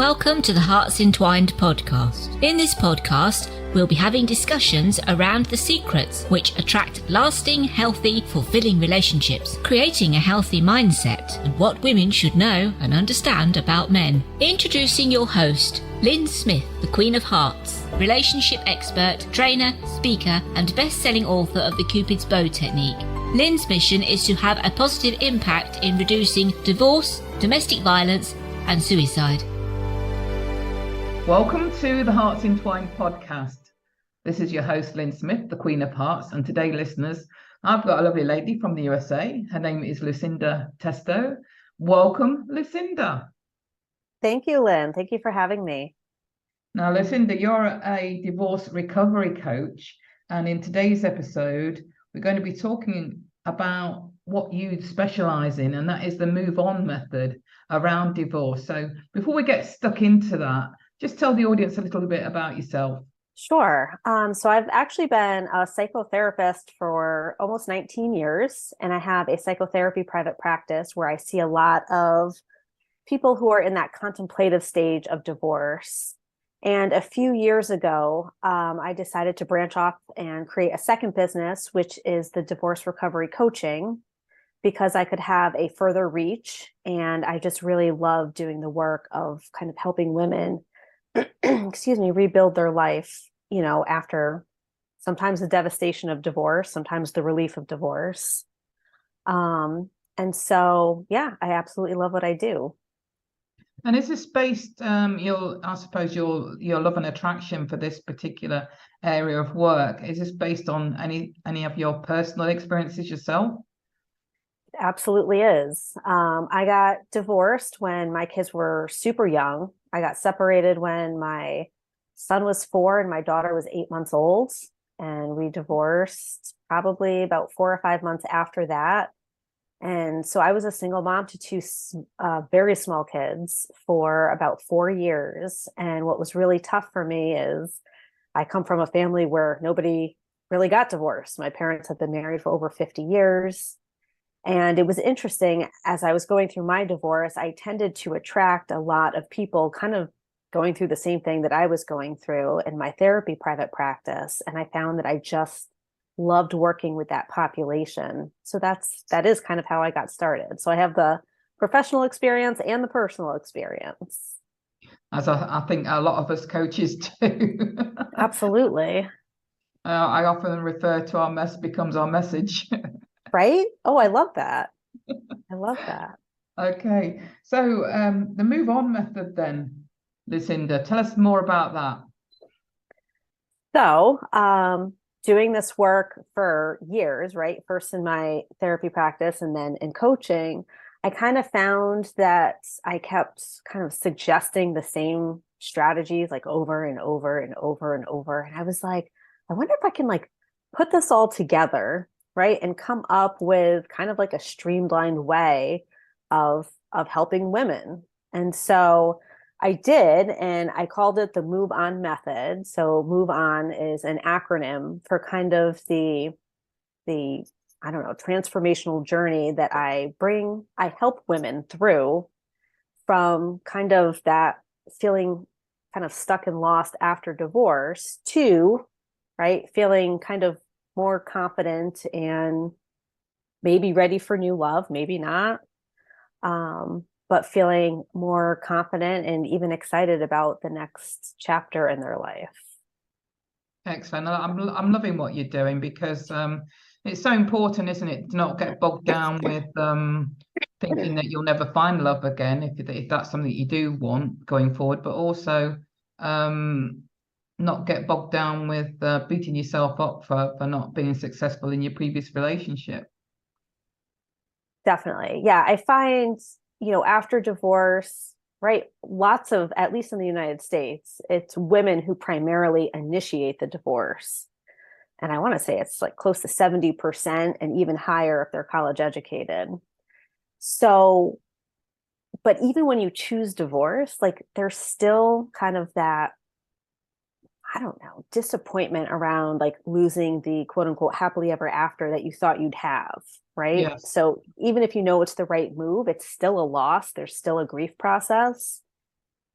Welcome to the HEARTS Entwined podcast. In this podcast, we'll be having discussions around the secrets which attract lasting, healthy, fulfilling relationships, creating a healthy mindset, and what women should know and understand about men. Introducing your host, Lyn Smith, the Queen of Hearts, relationship expert, trainer, speaker, and best-selling author of the Cupid's Bow technique. Lyn's mission is to have a positive impact in reducing divorce, domestic violence, and suicide. Welcome to the HEARTS Entwined podcast. This is your host, Lyn Smith, the Queen of Hearts. And today, listeners, I've got a lovely lady from the USA. Her name is Lucinda Testo. Welcome, Lucinda. Thank you, Lyn. Thank you for having me. Now, Lucinda, you're a divorce recovery coach. And in today's episode, we're going to be talking about what you specialize in, and that is the move on method around divorce. So before we get stuck into that, just tell the audience a little bit about yourself. Sure. So I've actually been a psychotherapist for almost 19 years, and I have a psychotherapy private practice where I see a lot of people who are in that contemplative stage of divorce. And a few years ago, I decided to branch off and create a second business, which is the divorce recovery coaching, because I could have a further reach. And I just really love doing the work of kind of helping women rebuild their life, after sometimes the devastation of divorce, sometimes the relief of divorce. And so, I absolutely love what I do. And is this based, I suppose your love and attraction for this particular area of work, is this based on any of your personal experiences yourself? It absolutely is. I got divorced when my kids were super young. I got separated when my son was 4 and my daughter was 8 months old. And we divorced probably about 4 or 5 months after that. And so I was a single mom to 2 very small kids for about 4 years. And what was really tough for me is I come from a family where nobody really got divorced. My parents had been married for over 50 years. And it was interesting, as I was going through my divorce, I tended to attract a lot of people kind of going through the same thing that I was going through in my therapy private practice. And I found that I just loved working with that population. So that is kind of how I got started. So I have the professional experience and the personal experience. As I think a lot of us coaches do. Absolutely. I often refer to our mess becomes our message. Right? Oh, I love that. I love that. Okay. So the move on method then, Lucinda, tell us more about that. So doing this work for years, right? First in my therapy practice and then in coaching, I kind of found that I kept kind of suggesting the same strategies like over and over and over and over. And I was like, I wonder if I can put this all together, right? And come up with kind of like a streamlined way of helping women. And so I did, and I called it the Move On method. So Move On is an acronym for kind of the transformational journey that I help women through from kind of that feeling kind of stuck and lost after divorce to, right, feeling kind of more confident and maybe ready for new love, maybe not. But feeling more confident and even excited about the next chapter in their life. Excellent. I'm loving what you're doing because it's so important, isn't it, to not get bogged down with thinking that you'll never find love again if that's something that you do want going forward, but also not get bogged down with beating yourself up for not being successful in your previous relationship. Definitely. Yeah, I find after divorce, right, lots of, at least in the United States, it's women who primarily initiate the divorce. And I want to say it's close to 70% and even higher if they're college educated. So, but even when you choose divorce, there's still kind of that, disappointment around losing the quote unquote happily ever after that you thought you'd have. Right. Yes. So even if it's the right move, it's still a loss. There's still a grief process.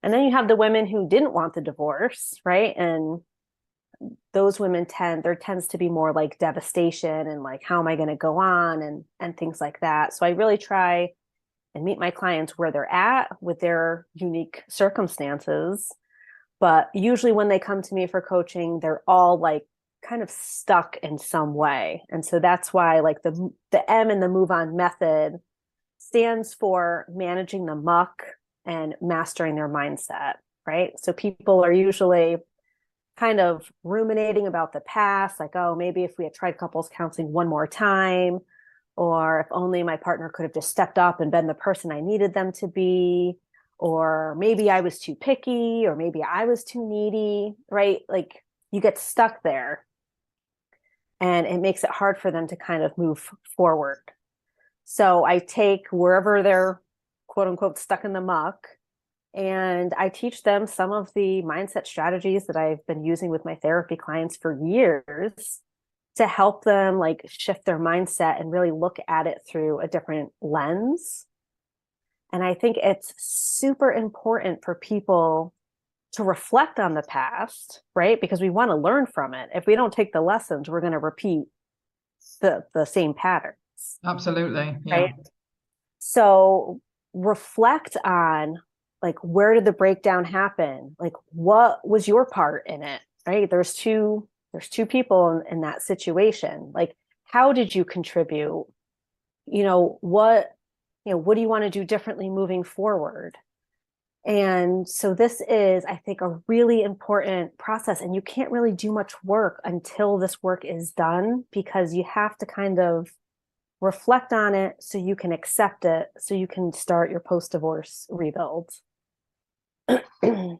And then you have the women who didn't want the divorce, right? And those women there tends to be more like devastation and like, how am I going to go on, and things like that. So I really try and meet my clients where they're at with their unique circumstances. But usually when they come to me for coaching, they're all like kind of stuck in some way. And so that's why like the M in the Move On method stands for managing the muck and mastering their mindset, right? So people are usually kind of ruminating about the past, like, oh, maybe if we had tried couples counseling one more time, or if only my partner could have just stepped up and been the person I needed them to be, or maybe I was too picky, or maybe I was too needy, right? Like you get stuck there, and it makes it hard for them to kind of move forward. So I take wherever they're quote unquote stuck in the muck, and I teach them some of the mindset strategies that I've been using with my therapy clients for years to help them like shift their mindset and really look at it through a different lens. And I think it's super important for people to reflect on the past, right? Because we want to learn from it. If we don't take the lessons, we're going to repeat the same patterns. Absolutely. Yeah. Right. So reflect on like, where did the breakdown happen? Like, what was your part in it? Right. There's two people in that situation. Like, how did you contribute? What do you want to do differently moving forward? And so this is, I think, a really important process, and you can't really do much work until this work is done, because you have to kind of reflect on it so you can accept it, so you can start your post-divorce rebuild. And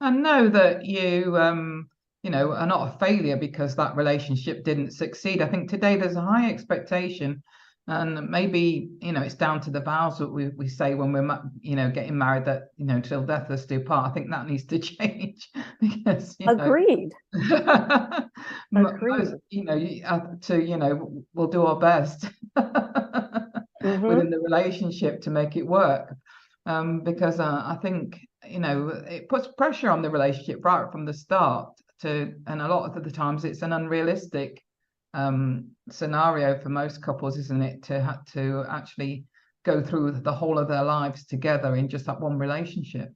know that you are not a failure because that relationship didn't succeed. I think today there's a high expectation, and maybe it's down to the vows that we say when we're getting married, that till death us do part. I think that needs to change, because Agreed. most, we'll do our best within the relationship to make it work, because I think it puts pressure on the relationship right from the start, and a lot of the times it's an unrealistic scenario for most couples, isn't it, to actually go through the whole of their lives together in just that one relationship.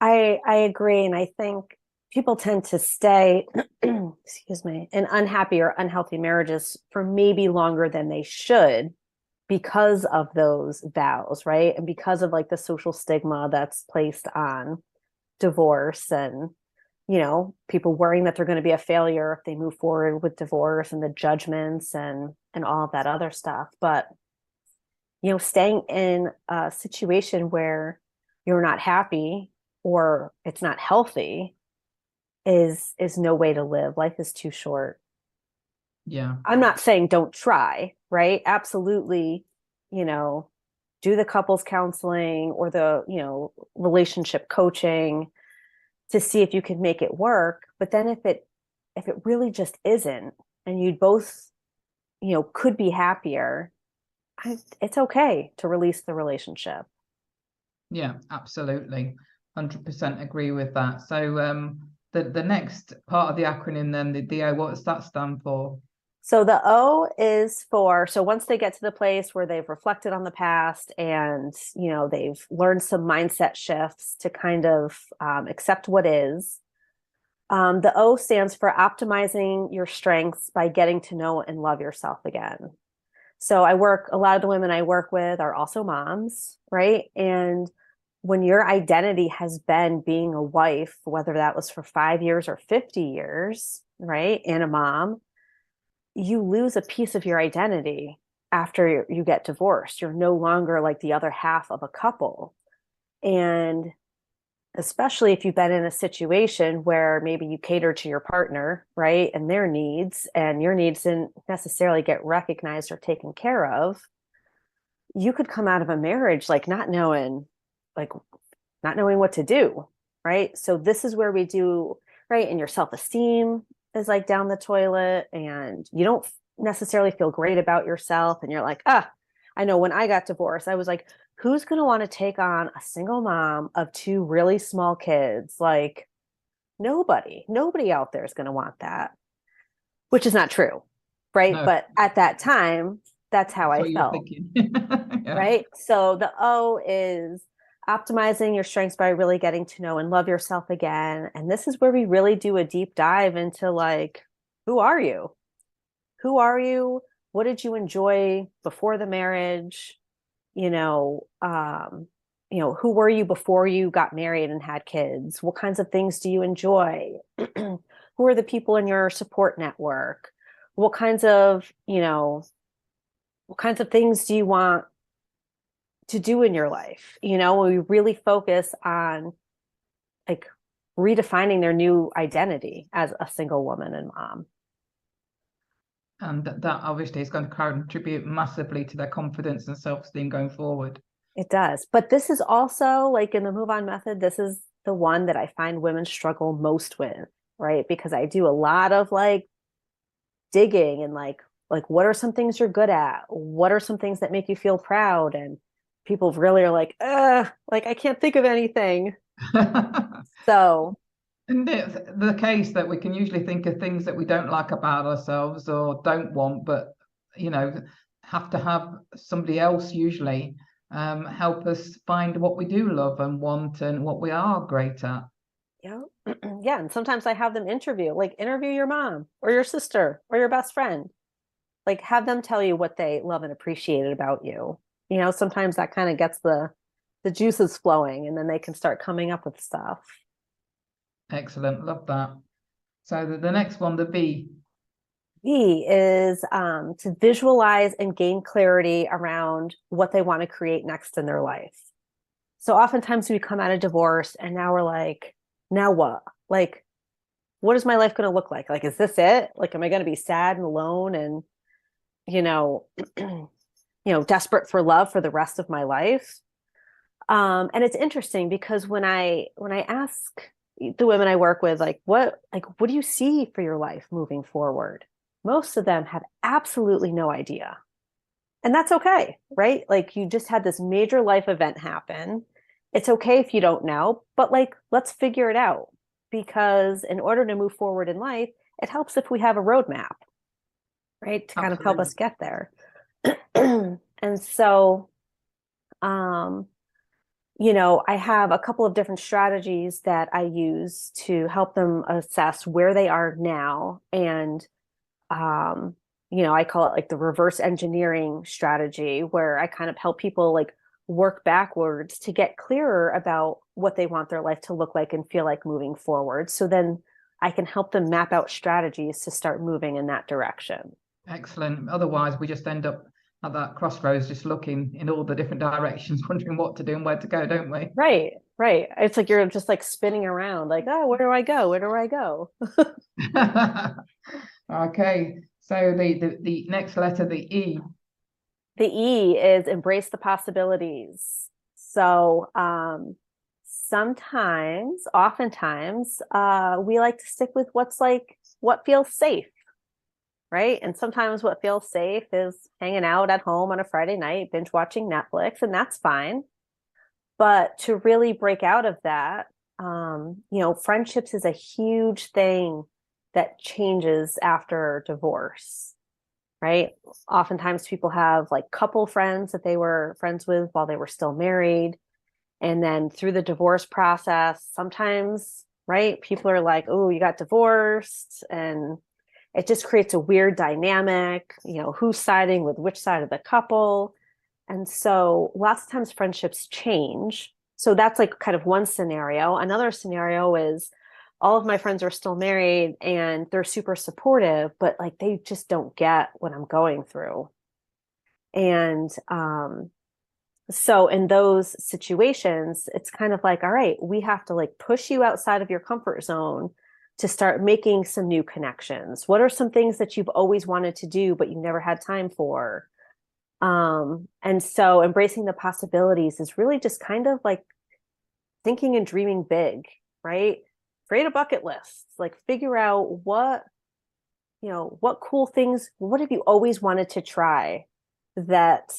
I agree, and I think people tend to stay excuse me, in unhappy or unhealthy marriages for maybe longer than they should, because of those vows, right? And because of like the social stigma that's placed on divorce, and people worrying that they're going to be a failure if they move forward with divorce, and the judgments and all of that other stuff. But staying in a situation where you're not happy or it's not healthy is no way to live. Life is too short. Yeah. I'm not saying don't try, right? Absolutely, do the couples counseling or the, relationship coaching to see if you can make it work. But then if it really just isn't, and you both, could be happier, it's okay to release the relationship. Yeah, absolutely. 100% agree with that. So the next part of the acronym then, the O, what does that stand for? So the O is for, so once they get to the place where they've reflected on the past and, they've learned some mindset shifts to kind of accept what is, the O stands for optimizing your strengths by getting to know and love yourself again. So a lot of the women I work with are also moms, right? And when your identity has been being a wife, whether that was for 5 years or 50 years, right, and a mom, you lose a piece of your identity after you get divorced. You're no longer like the other half of a couple. And especially if you've been in a situation where maybe you cater to your partner, right, and their needs, and your needs didn't necessarily get recognized or taken care of, you could come out of a marriage like not knowing what to do, right? So this is where we do, right, and your self-esteem is like down the toilet, and you don't necessarily feel great about yourself, and you're like, I know when I got divorced, I was like who's going to want to take on a single mom of two really small kids? Like, nobody out there is going to want that, which is not true. Right. No, But at that time, that's how that's I what you're felt. thinking. Yeah. Right. So the O is optimizing your strengths by really getting to know and love yourself again. And this is where we really do a deep dive into like, who are you? Who are you? What did you enjoy before the marriage? Who were you before you got married and had kids? What kinds of things do you enjoy? Who are the people in your support network? What kinds of things do you want to do in your life? We really focus on like redefining their new identity as a single woman and mom. And that obviously is going to contribute massively to their confidence and self-esteem going forward. It does. But this is also like in the move on method, this is the one that I find women struggle most with, right? Because I do a lot of like digging and like what are some things you're good at? What are some things that make you feel proud? And people really are like I can't think of anything. So and it's the case that we can usually think of things that we don't like about ourselves or don't want, but have to have somebody else usually help us find what we do love and want and what we are great at. Yeah. Yeah. And sometimes I have them interview your mom or your sister or your best friend. Like have them tell you what they love and appreciate about you. Sometimes that kind of gets the juices flowing and then they can start coming up with stuff. Excellent. Love that. So the next one, the V. V is to visualize and gain clarity around what they want to create next in their life. So oftentimes we come out of divorce and now we're like, now what? Like, what is my life going to look like? Like, is this it? Like, am I going to be sad and alone and, desperate for love for the rest of my life? And it's interesting because when I ask the women I work with, what do you see for your life moving forward? Most of them have absolutely no idea. And that's okay, right? Like you just had this major life event happen. It's okay if you don't know, but let's figure it out, because in order to move forward in life, it helps if we have a roadmap, right? To kind of help us get there. And so, I have a couple of different strategies that I use to help them assess where they are now. And, I call it like the reverse engineering strategy, where I kind of help people work backwards to get clearer about what they want their life to look like and feel like moving forward. So then I can help them map out strategies to start moving in that direction. Excellent. Otherwise, we just end up at that crossroads, just looking in all the different directions, wondering what to do and where to go, don't we? Right. It's like you're just spinning around, oh, where do I go? Where do I go? Okay. So the next letter, the E. The E is embrace the possibilities. So oftentimes, we like to stick with what feels safe. Right. And sometimes what feels safe is hanging out at home on a Friday night, binge watching Netflix, and that's fine. But to really break out of that, friendships is a huge thing that changes after divorce, right? Oftentimes people have couple friends that they were friends with while they were still married. And then through the divorce process, sometimes, right, people are like, oh, you got divorced, and it just creates a weird dynamic, who's siding with which side of the couple. And so lots of times friendships change. So that's kind of one scenario. Another scenario is all of my friends are still married and they're super supportive, but they just don't get what I'm going through. And so in those situations, it's kind of all right, we have to push you outside of your comfort zone to start making some new connections. What are some things that you've always wanted to do, but you never had time for? And so embracing the possibilities is really just kind of thinking and dreaming big, right? Create a bucket list, figure out what cool things, what have you always wanted to try that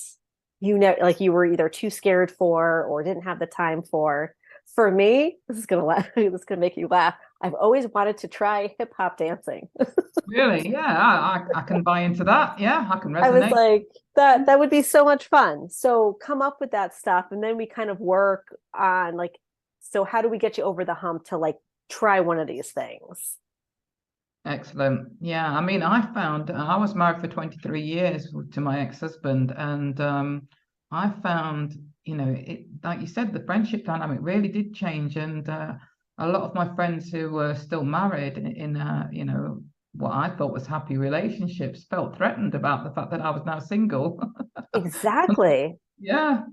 you know, like you were either too scared for or didn't have the time for. For me, this is gonna make you laugh. I've always wanted to try hip hop dancing. Really? Yeah, I can buy into that. Yeah, I can I was resonate. like, that would be so much fun. So come up with that stuff, and then we kind of work on like, so how do we get you over the hump to like try one of these things? Excellent. Yeah, I mean, I found I was married for 23 years to my ex-husband, and I found, it, like you said, the friendship dynamic really did change, and a lot of my friends who were still married in what I thought was happy relationships felt threatened about the fact that I was now single. Exactly. Yeah,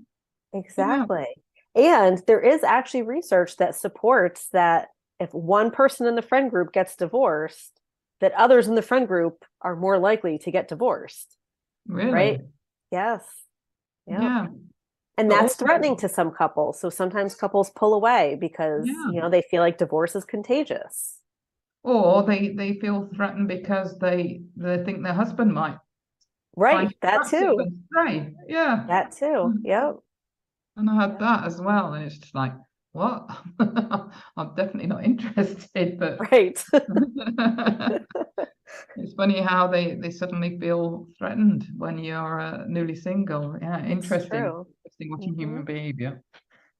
yeah, Exactly. And there is actually research that supports that if one person in the friend group gets divorced, that others in the friend group are more likely to get divorced, really. right? Yes. Yeah. Yeah, And but that's also, threatening to some couples. So sometimes couples pull away because, yeah. they feel like divorce is contagious. Or they feel threatened because they think their husband might find Right. it That attractive too. and stay. Yeah. That too. Yep. And I had that as well. And it's just like, what? I'm definitely not interested, but Right. it's funny how they suddenly feel threatened when you're newly single. Yeah, It's interesting. true. Interesting watching Hmm. human behavior.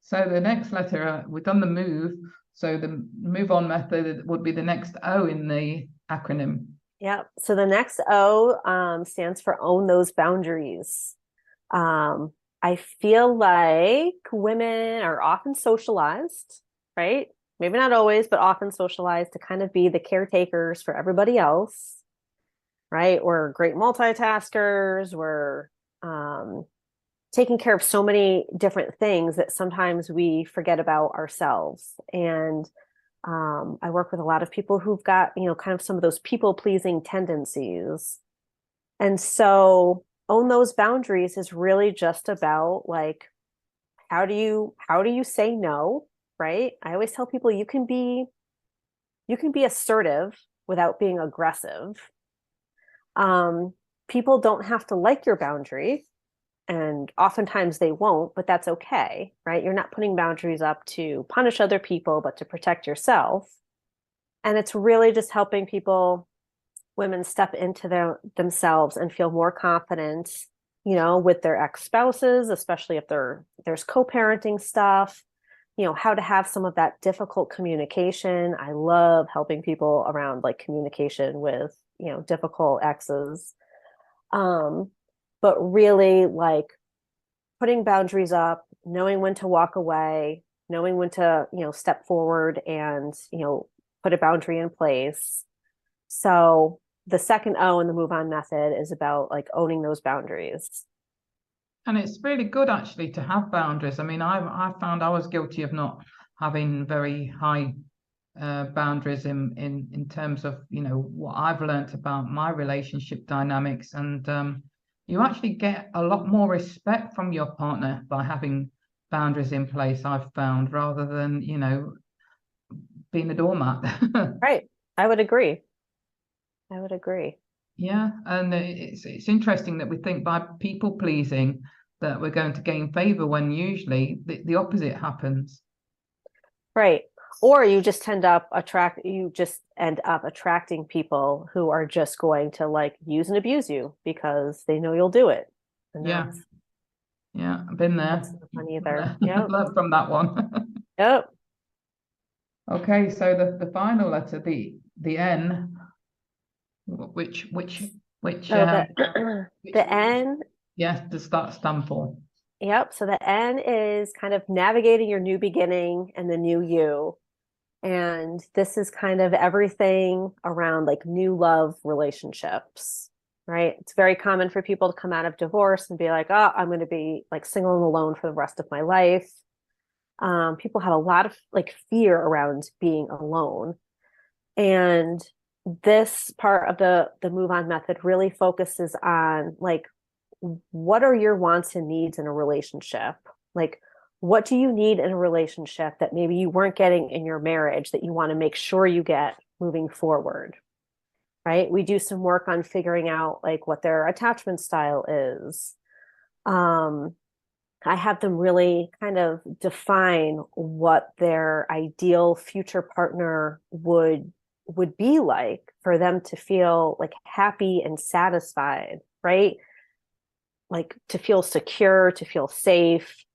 So the next letter, we've done the move. So the move on method would be the next O in the acronym. Yeah. So the next O stands for own those boundaries. Um, I feel like women are often socialized, right? Maybe not always, but often socialized to kind of be the caretakers for everybody else, right? We're great multitaskers. We're um, taking care of so many different things that sometimes we forget about ourselves. And I work with a lot of people who've got, kind of some of those people pleasing tendencies. And so own those boundaries is really just about like, how do you say no, right? I always tell people you can be assertive without being aggressive. Um, People don't have to like your boundary, and oftentimes they won't, but that's okay, right? You're not putting boundaries up to punish other people, but to protect yourself. And it's really just helping women step into themselves and feel more confident, with their ex-spouses, especially if there's co-parenting stuff, how to have some of that difficult communication. I love helping people around like communication with, difficult exes. Um, but really like putting boundaries up, knowing when to walk away, knowing when to, step forward and, put a boundary in place. So the second O in the move on method is about like owning those boundaries. And it's really good actually to have boundaries. I mean, I found I was guilty of not having very high boundaries in terms of what I've learned about my relationship dynamics, and you actually get a lot more respect from your partner by having boundaries in place. I've found rather than being a doormat. Right. I would agree. I would agree. Yeah, and it's interesting that we think by people pleasing that we're going to gain favor when usually the opposite happens. Right. Or you just end up attracting people who are just going to like use and abuse you because they know you'll do it. And Yeah, yeah, I've been there. that's not fun either. Yep. Learned from that one. Yep. Okay, so the final letter, the N, which So which the N, yes, does that stand for? yep. So the N is kind of navigating your new beginning and the new you. And this is kind of everything around like new love relationships, right? It's very common for people to come out of divorce and be like, oh, I'm going to be like single and alone for the rest of my life. People have a lot of like fear around being alone. And this part of the move on method really focuses on like, what are your wants and needs in a relationship? Like, what do you need in a relationship that maybe you weren't getting in your marriage that you want to make sure you get moving forward? Right. We do some work on figuring out like what their attachment style is. I have them really kind of define what their ideal future partner would be like for them to feel like happy and satisfied, right? Like to feel secure, to feel safe.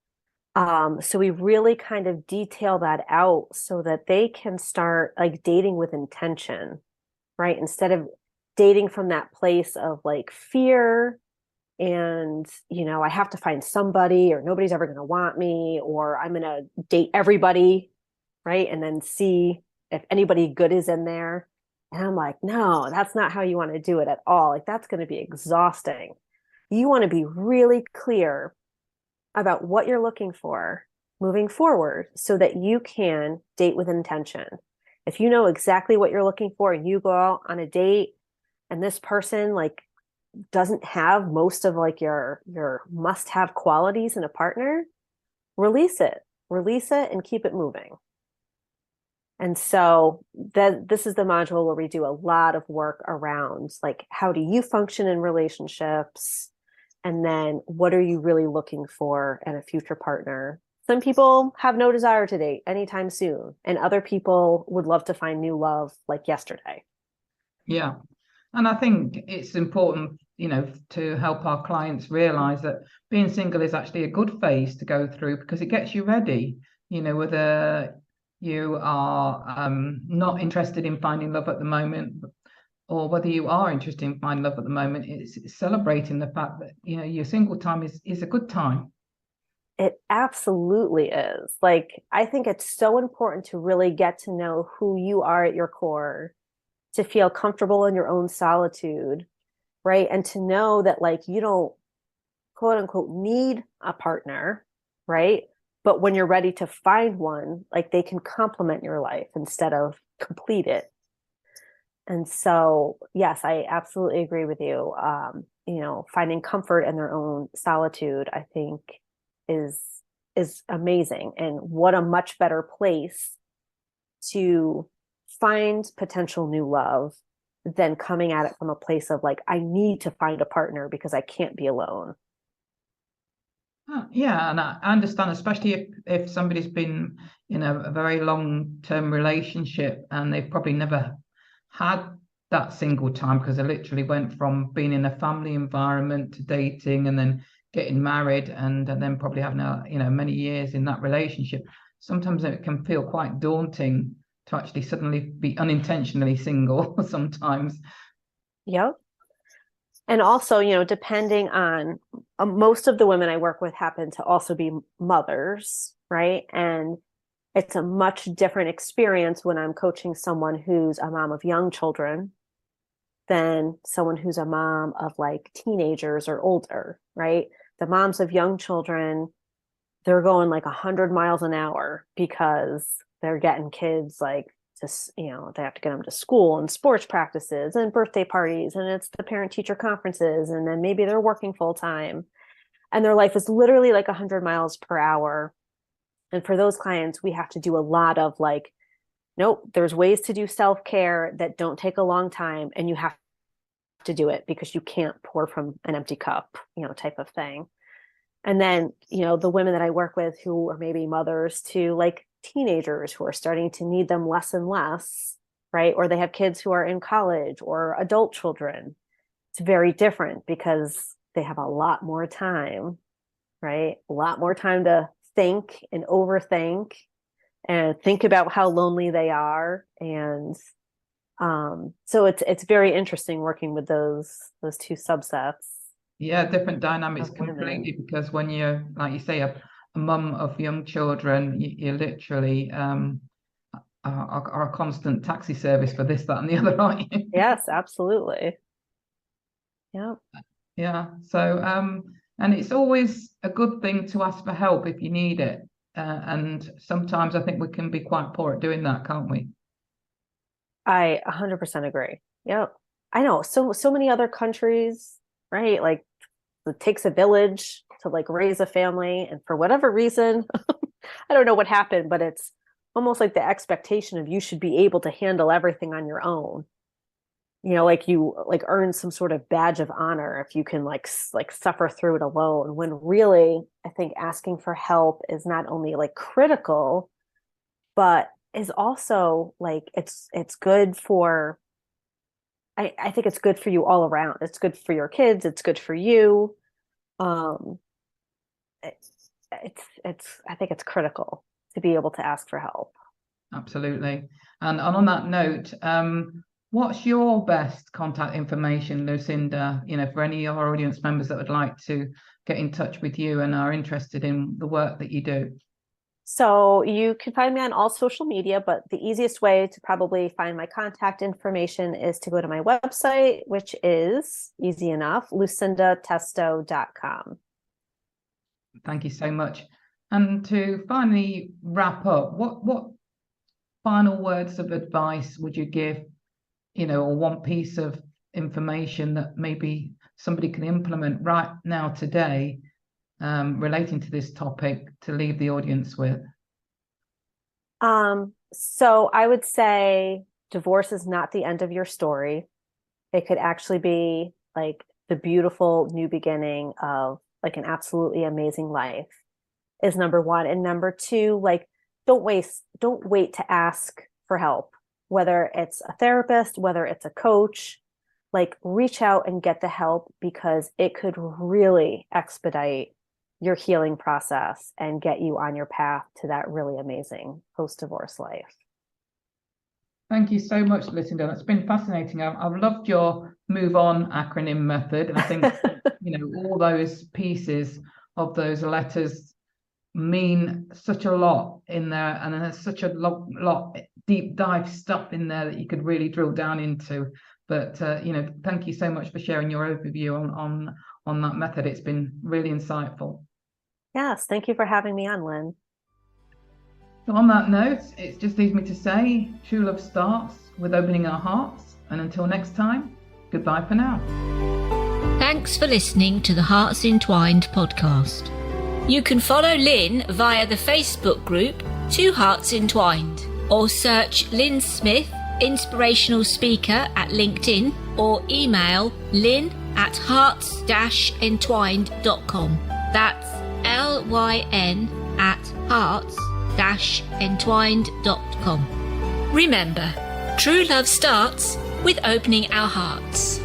So we really kind of detail that out so that they can start like dating with intention, right? Instead of dating from that place of like fear and, I have to find somebody, or nobody's ever going to want me, or I'm going to date everybody, right? And then see if anybody good is in there. And I'm like, no, that's not how you want to do it at all. Like, that's going to be exhausting. You want to be really clear about what you're looking for moving forward so that you can date with intention. If you know exactly what you're looking for and you go out on a date and this person like doesn't have most of like your must-have qualities in a partner, release it and keep it moving. And so this is the module where we do a lot of work around like, how do you function in relationships? And then what are you really looking for in a future partner? Some people have no desire to date anytime soon, and other people would love to find new love like yesterday. Yeah. And I think it's important, to help our clients realize that being single is actually a good phase to go through, because it gets you ready, whether you are not interested in finding love at the moment, or whether you are interested in finding love at the moment. It's celebrating the fact that, your single time is a good time. It absolutely is. Like, I think it's so important to really get to know who you are at your core, to feel comfortable in your own solitude, right? And to know that like you don't quote unquote need a partner, right? But when you're ready to find one, like they can complement your life instead of complete it. And so, yes, I absolutely agree with you. Finding comfort in their own solitude, I think is amazing. And what a much better place to find potential new love than coming at it from a place of like, I need to find a partner because I can't be alone. Yeah, and I understand, especially if somebody's been in a very long-term relationship and they've probably never had that single time, because they literally went from being in a family environment to dating and then getting married and then probably having many years in that relationship. Sometimes it can feel quite daunting to actually suddenly be unintentionally single sometimes. Yep. And also, depending on most of the women I work with happen to also be mothers, right? And it's a much different experience when I'm coaching someone who's a mom of young children than someone who's a mom of like teenagers or older, right? The moms of young children, they're going like 100 miles an hour because they're getting kids like they have to get them to school and sports practices and birthday parties, and it's the parent teacher conferences, and then maybe they're working full time and their life is literally like 100 miles per hour. And for those clients, we have to do a lot of like, nope, there's ways to do self-care that don't take a long time, and you have to do it because you can't pour from an empty cup, type of thing. And then, the women that I work with who are maybe mothers to like teenagers who are starting to need them less and less, right? Or they have kids who are in college or adult children. It's very different because they have a lot more time, right? A lot more time to think and overthink and think about how lonely they are. And so it's very interesting working with those two subsets. Yeah, different dynamics completely, because when you're, like you say, a mum of young children, you literally are a constant taxi service for this, that, and the other, aren't you? Yes, absolutely. Yeah. Yeah. So, and it's always a good thing to ask for help if you need it. And sometimes I think we can be quite poor at doing that, can't we? I 100% agree. Yep. I know so many other countries, right? Like it takes a village to like raise a family. And for whatever reason, I don't know what happened, but it's almost like the expectation of you should be able to handle everything on your own. like you like earn some sort of badge of honor if you can like suffer through it alone, when really I think asking for help is not only like critical, but is also like it's good for, I think it's good for you all around. It's good for your kids, it's good for you. It's I think it's critical to be able to ask for help. Absolutely. And on that note, what's your best contact information, Lucinda, for any of our audience members that would like to get in touch with you and are interested in the work that you do? So you can find me on all social media, but the easiest way to probably find my contact information is to go to my website, which is easy enough, lucindatesto.com. Thank you so much. And to finally wrap up, what final words of advice would you give, or one piece of information that maybe somebody can implement right now today, relating to this topic, to leave the audience with? So I would say divorce is not the end of your story. It could actually be like the beautiful new beginning of like an absolutely amazing life, is number one. And number two, like, don't wait to ask for help, whether it's a therapist, whether it's a coach, like reach out and get the help, because it could really expedite your healing process and get you on your path to that really amazing post-divorce life. Thank you so much, Lucinda. That's been fascinating. I've loved your move on acronym method. And I think, all those pieces of those letters mean such a lot in there. And there's such a lot deep dive stuff in there that you could really drill down into. But, thank you so much for sharing your overview on that method. It's been really insightful. Yes, thank you for having me on, Lyn. So on that note, it just leaves me to say, true love starts with opening our hearts. And until next time, goodbye for now. Thanks for listening to the Hearts Entwined podcast. You can follow Lyn via the Facebook group Two Hearts Entwined, or search Lyn Smith, inspirational speaker, at LinkedIn, or email lyn@hearts-entwined.com. That's LYN@hearts-entwined.com. Remember, true love starts with opening our hearts.